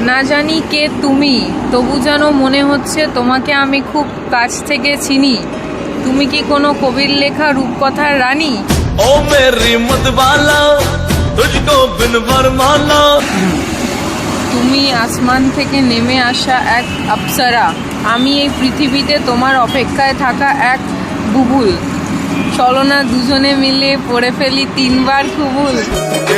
না জানি কে তুমি, তবু যেন মনে হচ্ছে তোমাকে আমি খুব কাছ থেকে চিনি। তুমি কি কোনো কবির লেখা রূপকথার রানী? ও মেরি মতবালা তুঝকো বিন বরমালা। তুমি আসমান থেকে নেমে আসা এক অপ্সরা, আমি এই পৃথিবীতে তোমার অপেক্ষায় থাকা এক বুবুল। চলো না দুজনে মিলে পড়ে ফেলি 3 বার কুবুল।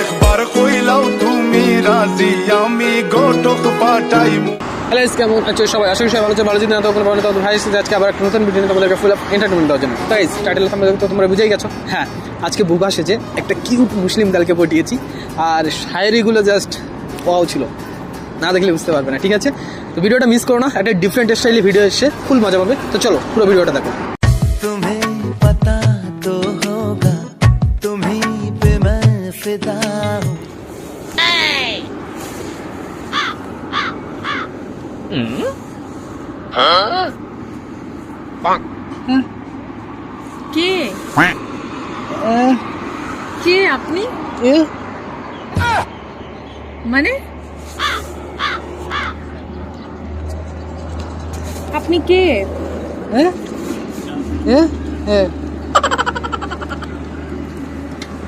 একবার কইলাও তুমি রাজি, আমি গোটক পাঠাইমু। হ্যালো কেমন আছো সবাই? আশা করি সবাই ভালো আছে। ভালো যদি না তখন ভালো তখন ভাই এসেছে আজকে আবার একটা নতুন ভিডিও নিয়ে তোমাদেরকে ফুল অফ এন্টারটেনমেন্ট দেওয়ার জন্য। তো গাইস টাইটেল তো তোমরা বুঝেই গেছো। হ্যাঁ, আজকে বুবা সেজে একটা কিউট মুসলিম দলকে পটিয়েছি, আর শায়েরিগুলো জাস্ট ওয়াও ছিল, না দেখলে বুঝতে পারবে না। ঠিক আছে, তো ভিডিওটা মিস করো না, একটা ডিফারেন্ট স্টাইলে ভিডিও এসে ফুল মজা পাবে। তো চলো পুরো ভিডিওটা দেখো। तुम्हें पता तो होगा तुम्हीं पे मैं फिदा हूँ। কে কে আপনি? মানে আপনি কে?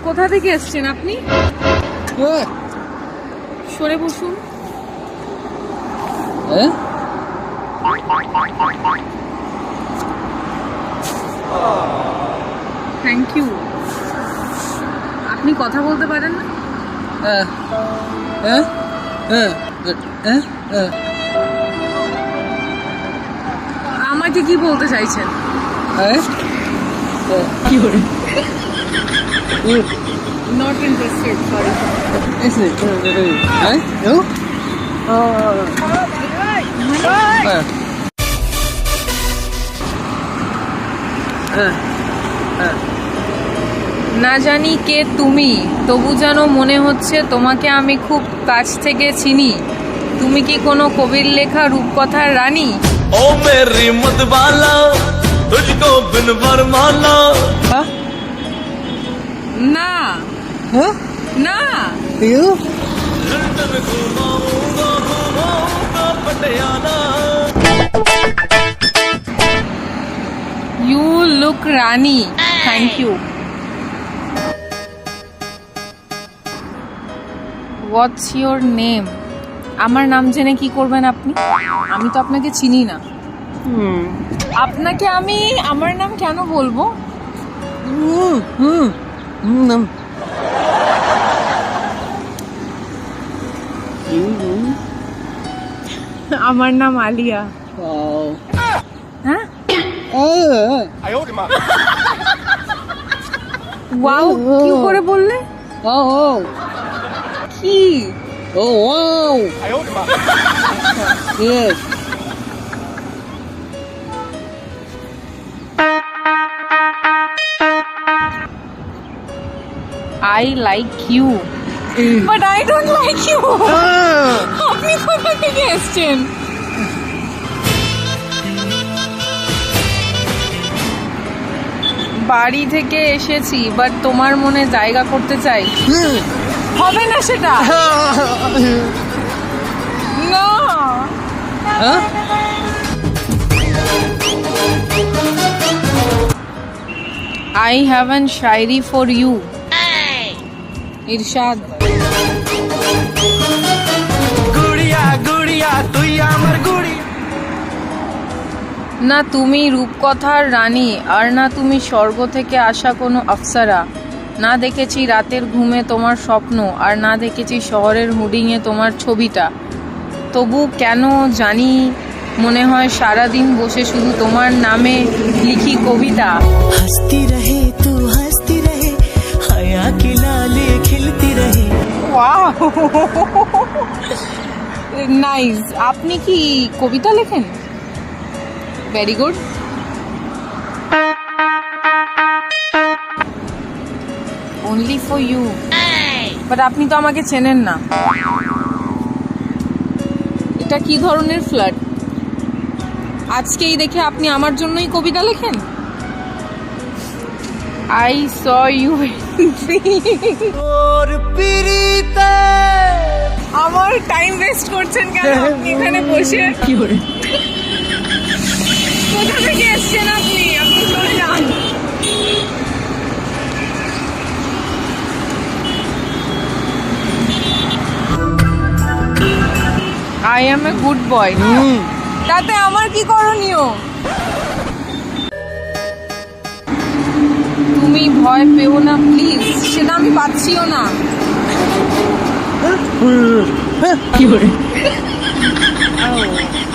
কোথা থেকে এসছেন আপনি? সরে বসুন। Thank you. আপনি কথা বলতে পারেন না? আমাকে কি বলতে চাইছেন? কি করে? Not interested, sorry. না জানি কে তুমি, তবু যেন মনে হচ্ছে তোমাকে আমি খুব কাছ থেকে চিনি। তুমি কি কোনো কবির লেখা রূপকথার রানী? ও মেরি মতবালা তুঝকো বিন বরমালা। না না, लंदन घुमाऊंगा घुमाऊंगा Patiala. You look Rani. Thank you. What's your name? আমার নাম জেনে কি করবেন আপনি? আমি তো আপনাকে চিনি না। আপনাকে আমি আমার নাম কেন বলবো? আমার নাম আলিয়া। হ্যাঁ, ওয়াও কি করে বললে? কি? I like you, but I don't like you. আপনি কোথা থেকে এসেছেন? বাড়ি থেকে এসেছি, বাট তোমার মনে জায়গা করতে চাই। হবে না সেটা। না। I have an শায়রি for you. ইরশাদ। गुड़िया गुड़िया তুই আমার গুড়ি। না তুমি রূপকথার রানী, আর না তুমি স্বর্গ থেকে আসা কোনো অপ্সরা। না দেখেছি রাতের ঘুমে তোমার স্বপ্ন, আর না দেখেছি শহরের হুডিংয়ে তোমার ছবিটা। তবু কেন জানি মনে হয় সারাদিন বসে শুধু তোমার নামে লিখি কবিতা। हंसती रहे तू हंसती रहे, हया की लाली खिलती रहे। Wow, nice. আপনি কি কবিতা লেখেন? Very good. Only for you. But আপনি তো আমাকে চেনেন না। এটা কি ধরনের ফ্লার্ট? আজকেই দেখে আপনি আমার জন্যই কবিতা লেখেন? I saw you আমার টাইম ওয়েস্ট করছেন কেন আপনি এখানে বসে? কি করে? কোথা থেকে এসছেন আপনি? আপনি চলে যান। I M a good boy. তাতে আমার কি করণীয়? তুমি ভয় পেও না প্লিজ, সেটা আমি পাচ্ছিও না। কি করে?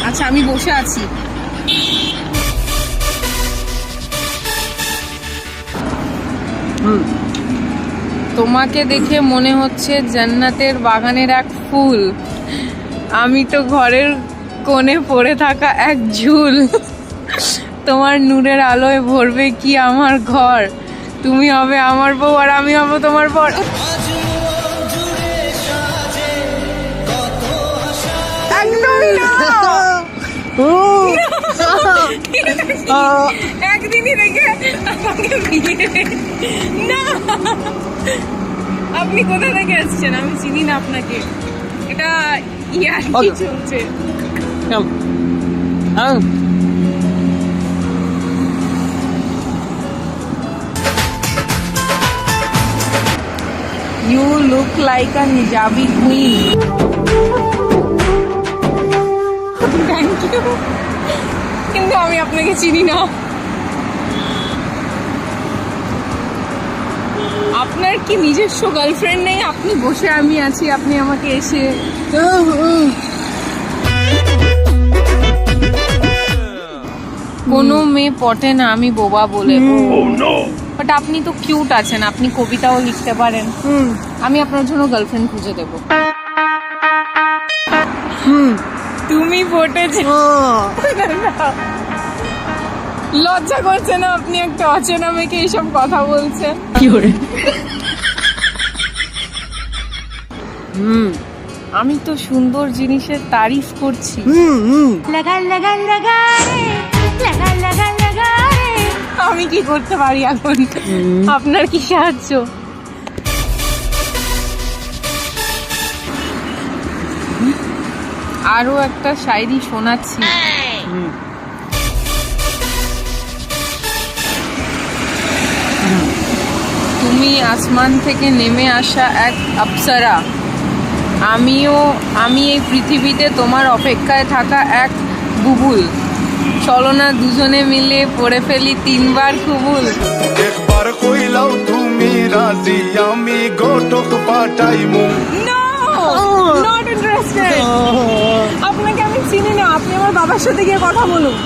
আচ্ছা আমি বসে আছি। তোমাকে দেখে মনে হচ্ছে জান্নাতের বাগানের এক ফুল, আমি তো ঘরের কোণে পড়ে থাকা এক ঝুল। তোমার নূরের আলোয় ভরবে কি আমার ঘর, তুমি হবে আমার বউ আর আমি হব তোমার বর। একদমই না। একদিনই রেখে আমাকে বিয়ে। না, আপনি কোথা থেকে এসছেন? আমি চিনি না আপনাকে। এটা ইয়ার কি চলছে? You look like a Hijabi queen. Thank you. কিন্তু আমি আপনাকে চিনি না। আপনার কি নিজস্ব গার্লফ্রেন্ড নেই? আপনি বসে আমি আছি, আপনি আমাকে এসে কোনো মেয়ে পটে না আমি বোবা বলে। বাট আপনি তো কিউট আছেন, আপনি কবিতাও লিখতে পারেন। আমি আপনার জন্য গার্লফ্রেন্ড খুঁজে দেব। তুমি পটেছে। লজ্জা করছে না? আপনি একটা অচেনা মেয়েকে এইসব কথা বলছেন। কি করে? আমি তো সুন্দর জিনিসের তারিফ করছি। লাগা লাগা লাগা রে, লাগা লাগা লাগা রে। আমি কি করতে পারি এখন? আপনার কি সাহায্য? আরো একটা শায়রি শোনাচ্ছি। তুমি আসমান থেকে নেমে আসা এক আপ্সরা, আমি এই পৃথিবীতে তোমার অপেক্ষায় থাকা এক বুবুল। চলো না দুজনে মিলে পড়ে ফেলি 3 বার কুবুল। একবার কইলাও তুমি রাজি, আমি গোটক পাঠাইমু। No, not interested. আপনাকে আমি চিনি না, আপনি আমার বাবার সাথে গিয়ে কথা বলুন।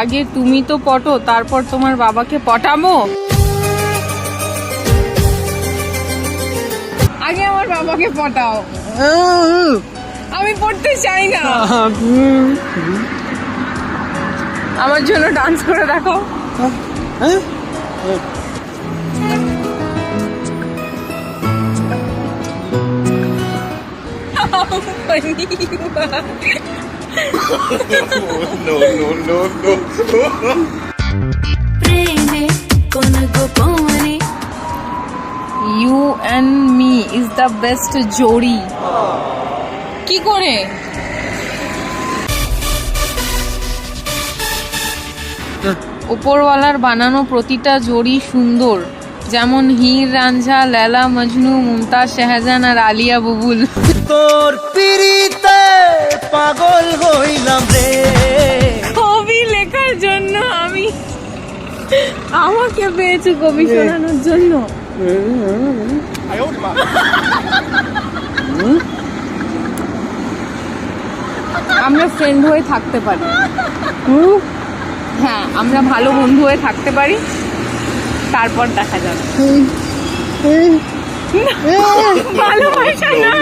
আগে তুমি তো পটো, তারপর তোমার বাবাকে পটামো। আগে আমার বাবাকে পটাও। আমি পড়তে চাই না। আমার জন্য ডান্স করে দেখো। প্রেমে কোন গোপনে You and me is the best জোড়ি। কি করে? উপরওয়ালার বানানো প্রতিটা জোড়ি সুন্দর, যেমন হীর রাঞ্ঝা, লেলা মজনু, মুমতাজ, শাহজাহান আর আলিয়া বুবুল। তোর পিরিতে পাগল হইলাম রে। কবি লেখার জন্য আমাকে পেয়েছে কবি শোনানোর জন্য। আমরা ফ্রেন্ড হয়ে থাকতে পারি। হ্যাঁ, আমরা ভালো বন্ধু হয়ে থাকতে পারি, তারপর দেখা যাবে। ভালোবাসা না।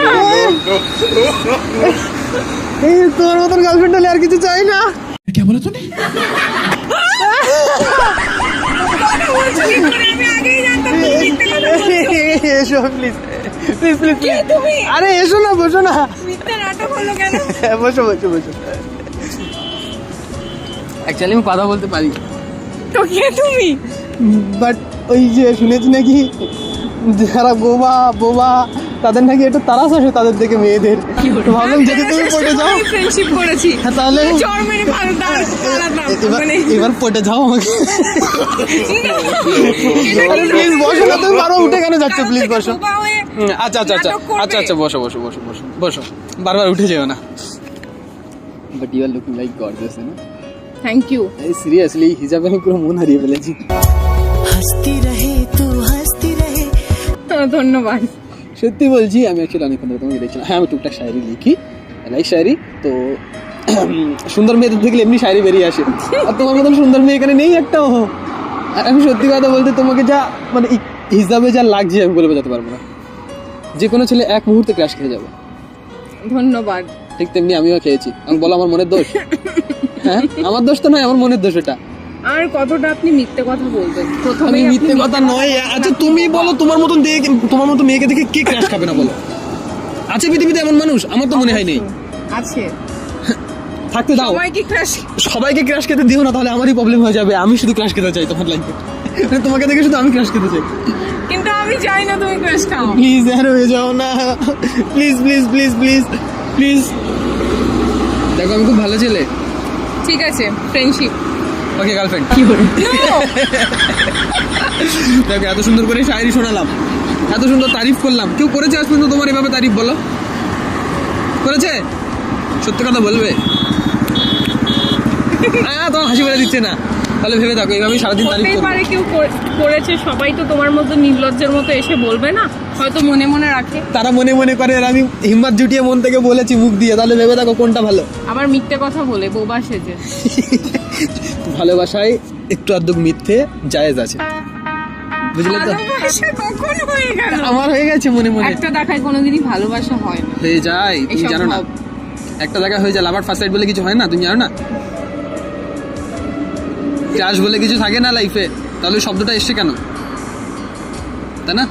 তোর মতন গার্লফ্রেন্ড হলে আর কিছু চাই না। আমি আগেই জানতাম তুমি মিথ্যে কথা বলছো। এসো প্লিজ প্লিজ প্লিজ। কে তুমি? আরে এসো না, বসো না। মিথ্যে নাটক হলো কেন? বসো বসো বসো। অ্যাকচুয়ালি আমি কথা বলতে পারি। তো কে তুমি? বাট ওই যে শুনেছি নাকি যারা বোবা বোবা তাদের নাকি একটু তারাস আসে তাদের থেকে মেয়েদের, তো ভাবলাম যদি তুমি পটে যাও ফ্রেন্ডশিপ করেছি হ্যাঁ, তাহলে চর মেরে পালাতাম মানে এবার পটে যাও আমাকে। আরে প্লিজ বসো না, তুমি বারবার উঠে কেন যাচ্ছ? প্লিজ বসো। আচ্ছা আচ্ছা আচ্ছা আচ্ছা আচ্ছা বসো বসো বসো বসো বসো, বারবার উঠে যেও না। But you are looking like gorgeous, না? Thank you. এই সিরিয়াসলি হিজাবে আমি পুরো মন হারিয়ে ফেলেছি। हंसती रहे तू हंसती रहे। ধন্যবাদ। সত্যি বলছি, আমি অ্যাকচুয়ালি অনেকক্ষণ ধরে তোমাকে দেখছিলাম। হ্যাঁ, আমি টুকটাক শায়রি লিখি, লাইক শায়রি। তো সুন্দর মেয়েদের দেখলে এমনি শায়রি বেরিয়ে আসে, আর তোমার মতন সুন্দর মেয়ে এখানে নেই একটাও। আর আমি সত্যি কথা বলতে তোমাকে যা মানে হিসাবে যা লাগছে আমি বলে বোঝাতে পারবো না। যে কোনো ছেলে এক মুহূর্তে ক্রাশ খেয়ে যাবে। ধন্যবাদ। ঠিক তেমনি আমিও খেয়েছি। আমি বলো আমার মনের দোষ? হ্যাঁ, আমার দোষ তো নয়, আমার মনের দোষ এটা। আর কতটা আপনি মিথ্যে কথা বলবেন? আমি প্রথমে মিথ্যে কথা নয়। আচ্ছা তুমি বলো, তোমার মতন দেখে, তোমার মতো মেয়েকে দেখে কে ক্রাশ খাবে না বলো? আছে পৃথিবীতে এমন মানুষ? আমার তো মনে হয় নেই। আছে, থাকতে দাও। সবাইকে ক্রাশ। সবাইকে ক্রাশ খেতে দিও না, তাহলে আমারই প্রবলেম হয়ে যাবে। আমি শুধু ক্রাশ খেতে চাই তোমার লাইফে, তোমাকে দেখে শুধু আমি ক্রাশ খেতে চাই। কিন্তু আমি চাই না তুমি ক্রাশ খাও। প্লিজ আর হয়ে যাও না, please please please please please. দেখো আমি খুব ভালো ছেলে। ঠিক আছে, ফ্রেন্ডশিপ। ওকে, গার্লফ্রেন্ড। কি করে? দেখো এত সুন্দর করে শায়রি শোনালাম, এত সুন্দর তারিফ করলাম, কেউ করেছে আজ পর্যন্ত তোমার এভাবে তারিফ? বলো, করেছে? সত্যি কথা বলবে? তোমার হাসি বেড়ে দিচ্ছে না, তাহলে ভেবে থাকো এইভাবেই সারাদিন তারিফ হতেই করবো। পারে কেউ করেছে, সবাই তো তোমার মতো নির্লজ্জের মতো এসে বলবে না, হয়তো মনে মনে রাখে। তারা মনে মনে করে, আর আমি হিম্মত জুটিয়ে মন থেকে বলেছি মুখ দিয়ে, তাহলে ভেবে থাকো কোনটা ভালো। আবার মিথ্যে কথা বলে বোবা সেজে। ভালোবাসায় একটু আধটু মিথ্যে জায়েজ আছে, বুঝলে তো? ভালোবাসা কখন হয়ে গেল? আমার হয়ে গেছে মনে মনে। একটা দেখায় কোনোদিনই ভালোবাসা হয় না। হয়ে যায়, তুমি এসব জানো না? ভাব। একটা জায়গা হয়ে যায়, লাভার ফার্স্ট সাইড বলে কিছু হয় না, তুমি জানো না? ক্রাশ বলে কিছু থাকে না লাইফে, তাহলে ওই শব্দটা এসছে কেন? তাই না?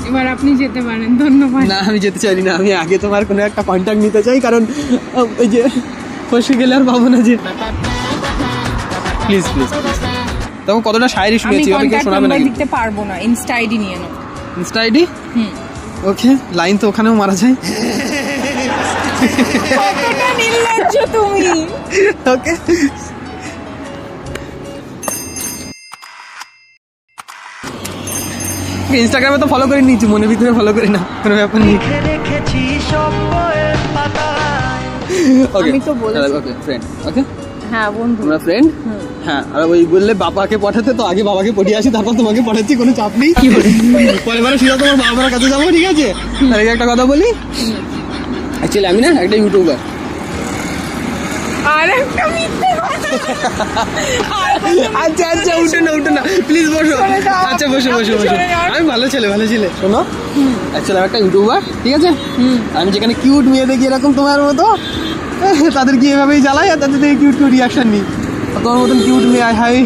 এবার আপনি যেতে পারেন, ধন্যবাদ। না, আমি যেতে চাই না। আমি আগে তোমার কোনো একটা কন্ট্যাক্ট নিতে চাই, কারণ ওই যে ফসে গেলে আর পাবো না যে। Please please please. তখন কতটা শায়রি আমি শুনেছি, ওটা কেউ কন্ট্যাক্ট শোনাবে নাম্বার নাকি? দিতে পারবো না, ইনস্টা আইডি নিয়ে নাও। Insta ID? হুম। ওকে, লাইন তো ওখানেও মারা যায়। কতটা নির্লজ্জ তুমি। ওকে, ইনস্টাগ্রামে তো ফলো করে নিয়েছি, মনের ভিতরে ফলো করি না, কোনো ব্যাপার নেই। রেখেছি সব বইয়ের পাতায়। ওকে, আমি তো বলেছি। ওকে ফ্রেন্ড। ওকে, হ্যাঁ বন্ধু। তোমরা ফ্রেন্ড? হ্যাঁ, আর ওই বললে বাবাকে পাঠাতে, তো আগে বাবাকে পড়িয়ে আসি, তারপর তোমাকে পড়াচ্ছি, কোনো চাপ নেই। পরে পরে সিধা তোমার বাবার কাছে যাবো, ঠিক আছে? তার আগে একটা কথা বলি, অ্যাকচুয়ালি আমি না একটা ইউটিউবার। আর একটা মিথ্যে কথা। আচ্ছা আচ্ছা, উঠে না উঠে না, প্লিজ বসো। সরে যাও। আচ্ছা বসো বসো বসো। সরে যাও। আমি ভালো ছেলে, ভালো ছেলে। শোনো, অ্যাকচুয়ালি আমি একটা ইউটিউবার, ঠিক আছে? আমি যেখানে কিউট মেয়ে দেখি এরকম তোমার মতো, তাদেরকে এভাবেই জ্বালাই, আর তাদের থেকে কিউট কিউট রিয়াকশন নিই। তোমার মতন কিউট মেয়ে আয় হাই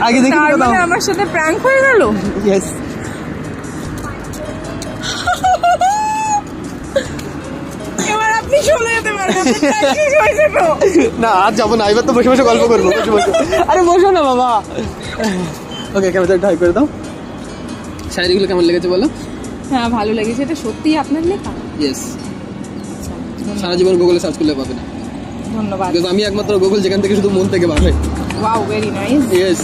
আগে দেখি তার দাও। মানে আমার সাথে প্র্যাঙ্ক হয়ে গেল। ইয়েস। এবার আপনি চলে যেতে পারবেন, প্র্যাকটিস হয়েছে তো। না, আজ যাবো না, এবার তো বসে বসে গল্প করবো। বসে বসে, আরে বসো না বাবা। ওকে, ক্যামেরাটা হাই করে দাও। শায়রিগুলো কেমন লেগেছে বলো? হ্যাঁ ভালো লেগেছে, এটা সত্যিই আপনার লেখা? ইয়েস। সারা জীবন গুগলে সার্চ করলে পাবে না, ধন্যবাদ। বিকজ আমি একমাত্র গুগল যেখান থেকে শুধু মন থেকে পাবে। Wow, very nice. ইয়েস।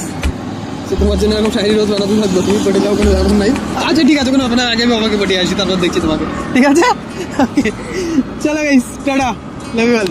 তো তোমার জন্য এরকম শায়রি রোজ বানাতে থাকবো, তুমি পড়ে যাও, কোনো ব্যাপার নাই। আচ্ছা ঠিক আছে, কোনো ব্যাপার না, আগে আমি বাবাকে পড়িয়ে আসি, তারপর দেখছি তোমাকে, ঠিক আছে? চলো guys, tata, love you all.